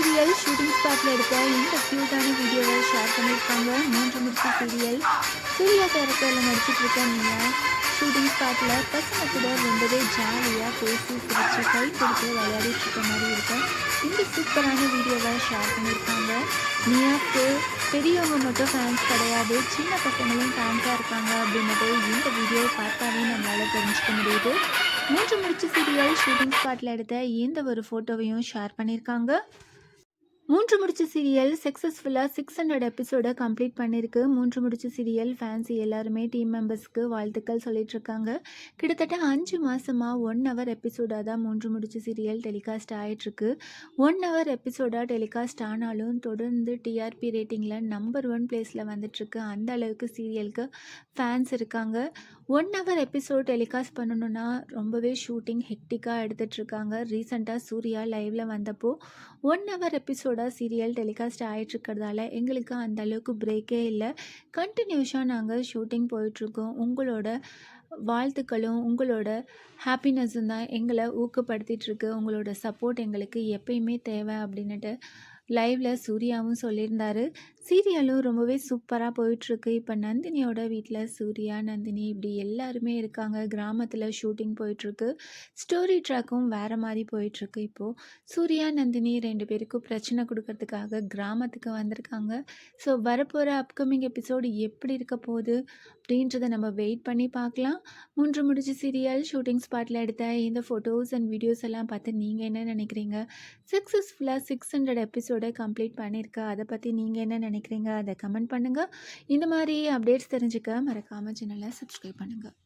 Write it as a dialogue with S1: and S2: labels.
S1: Serial shooting ஸ்பாட்டில் எடுத்த இந்த க்யூட்டான வீடியோவை ஷேர் பண்ணியிருக்காங்க. 3 முடிச்சு சீரியல் சூர்யா கேரக்டரில் நடிச்சிட்டு இருக்க நீயா ஷூட்டிங் ஸ்பாட்டில் பசங்க கூட ரொம்பவே ஜாலியாக பேசி சிரிச்சு கை கொடுத்து விளையாடிட்டு இருக்க மாதிரி இருக்கு. இந்த சூப்பரான வீடியோவை ஷேர் பண்ணியிருக்காங்க. நீயாவுக்கு பெரியவங்க மட்டும் ஃபேன்ஸ் கிடையாது, சின்ன பசங்களும் ஃபேன்ஸாக இருக்காங்க அப்படின்னது இந்த வீடியோவை பார்த்தாவே நம்மளால் தெரிஞ்சுக்க முடியுது. 3 முடிச்சு சீரியல் ஷூட்டிங் ஸ்பாட்டில் எடுத்த இந்த ஒரு ஃபோட்டோவையும் ஷேர் பண்ணியிருக்காங்க. 3 முடிச்சு சீரியல் சக்ஸஸ்ஃபுல்லாக 600 எபிசோடை கம்ப்ளீட் பண்ணியிருக்கு. 3 முடிச்சு சீரியல் ஃபேன்ஸ் எல்லாருமே டீம் மெம்பர்ஸ்க்கு வாழ்த்துக்கள் சொல்லிட்டு இருக்காங்க. கிட்டத்தட்ட 5 மாதமாக 1 ஹவர் எபிசோடாக தான் 3 முடிச்சு சீரியல் டெலிகாஸ்ட் ஆகிட்டுருக்கு. 1 ஹவர் எபிசோடாக டெலிகாஸ்ட் ஆனாலும் தொடர்ந்து டிஆர்பி ரேட்டிங்கில் நம்பர் 1 பிளேஸில் வந்துட்டுருக்கு. அந்த அளவுக்கு சீரியலுக்கு ஃபேன்ஸ் இருக்காங்க. 1 ஹவர் எபிசோட் டெலிகாஸ்ட் பண்ணணுன்னா ரொம்பவே ஷூட்டிங் ஹெக்டிக்காக எடுத்துகிட்ருக்காங்க. ரீசெண்டாக சூர்யா லைவில் வந்தப்போ 1 ஹவர் எபிசோடாக சீரியல் டெலிகாஸ்ட் ஆகிட்டுருக்கிறதால எங்களுக்கு அந்த அளவுக்கு பிரேக்கே இல்லை, கண்டினியூஸாக நாங்கள் ஷூட்டிங் போயிட்டுருக்கோம். உங்களோட வாழ்த்துக்களும் உங்களோட ஹாப்பினஸும் தான் எங்களை ஊக்கப்படுத்திகிட்ருக்கு. உங்களோட சப்போர்ட் எங்களுக்கு எப்பயுமே தேவை அப்படின்னுட்டு லைவில் சூர்யாவும் சொல்லியிருந்தார். சீரியலும் ரொம்பவே சூப்பராக போயிட்டுருக்கு. இப்போ நந்தினியோட வீட்டில் சூர்யா, நந்தினி இப்படி எல்லாருமே இருக்காங்க. கிராமத்தில் ஷூட்டிங் போயிட்டுருக்கு. ஸ்டோரி ட்ராக்கும் வேறு மாதிரி போயிட்டுருக்கு. இப்போது சூர்யா, நந்தினி 2 பேருக்கும் பிரச்சனை கொடுக்கறதுக்காக கிராமத்துக்கு வந்திருக்காங்க. ஸோ வரப்போகிற அப்கமிங் எபிசோடு எப்படி இருக்க போகுது அப்படின்றத நம்ம வெயிட் பண்ணி பார்க்கலாம். 3 முடிச்சு சீரியல் ஷூட்டிங் ஸ்பாட்டில் எடுத்த இந்த ஃபோட்டோஸ் அண்ட் வீடியோஸ் எல்லாம் பார்த்து நீங்கள் என்ன நினைக்கிறீங்க? சக்ஸஸ்ஃபுல்லாக 600 எபிசோடை கம்ப்ளீட் பண்ணியிருக்கா, அதை பற்றி நீங்கள் என்ன நினைக்கிறீங்க? அதை கமெண்ட் பண்ணுங்கள். இந்த மாதிரி அப்டேட்ஸ் தெரிஞ்சுக்க மறக்காமல் சேனலை சப்ஸ்கிரைப் பண்ணுங்கள்.